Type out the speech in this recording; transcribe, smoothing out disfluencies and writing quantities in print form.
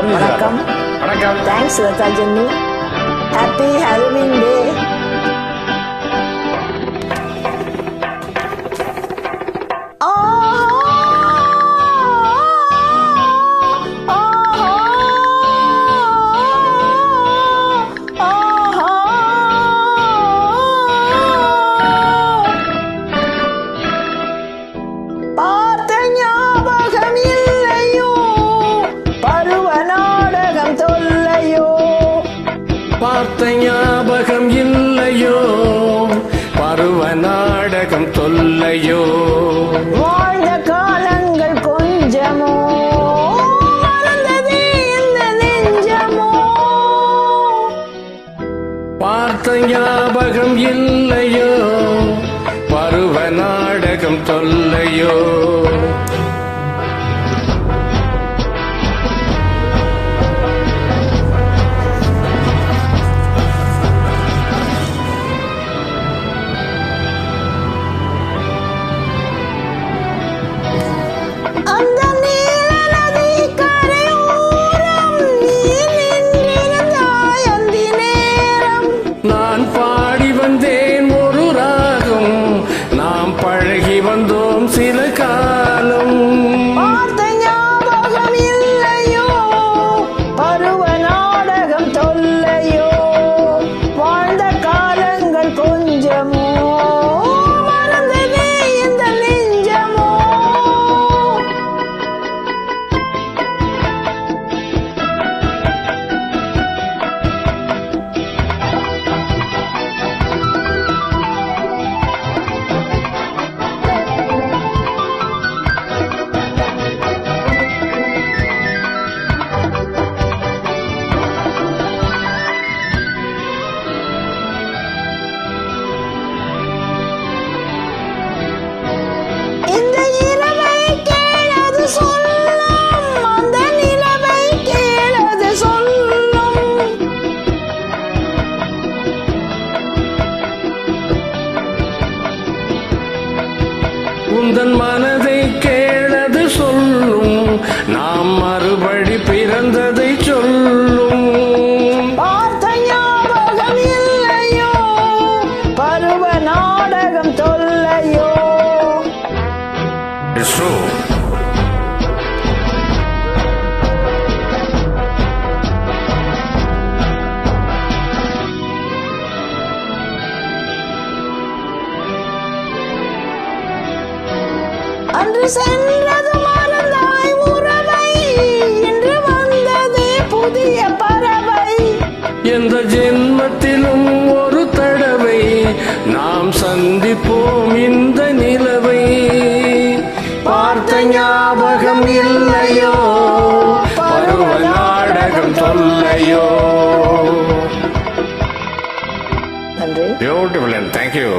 வணக்கம். வணக்கம். Thanks Latha Jenny. Happy Halloween day. பார்த்த ஞாபகம் இல்லையோ, பருவ நாடகம் தொல்லையோ, வாழ்ந்த காலங்கள் கொஞ்சமோ, மறந்ததே இந்த நெஞ்சமோ. பார்த்த ஞாபகம் இல்லையோ, பருவ நாடகம் தொல்லையோ. நான் பாடி வந்தேன் ஒரு ராகம், நாம் பழகி வந்தோம் சில காலம். பார்த்த ஞாபகம் இல்லையோ, பருவ நாடகம் தொல்லையோ, வாழ்ந்த காலங்கள் கொஞ்சமோ, மறந்ததே இந்த நெஞ்சமோ. உந்தன் மனதை கேளது சொல்லும், நாம் மறுபடி பிறந்ததை சொல்லும். பார்த்த ஞாபகம் இல்லையோ, பருவ நாடகம் தொல்லையோ. It's true. அன்று சென்றது மறந்தாய் உறவை, இன்று வந்ததே புதிய பறவை. எந்த ஜென்மத்திலும் ஒரு தடவை நாம் சந்திப்போம் இந்த நிலவை. பார்த்த ஞாபகம் இல்லையோ, பருவ நாடகம் தொல்லையோ. நன்றி. Beautiful and thank you.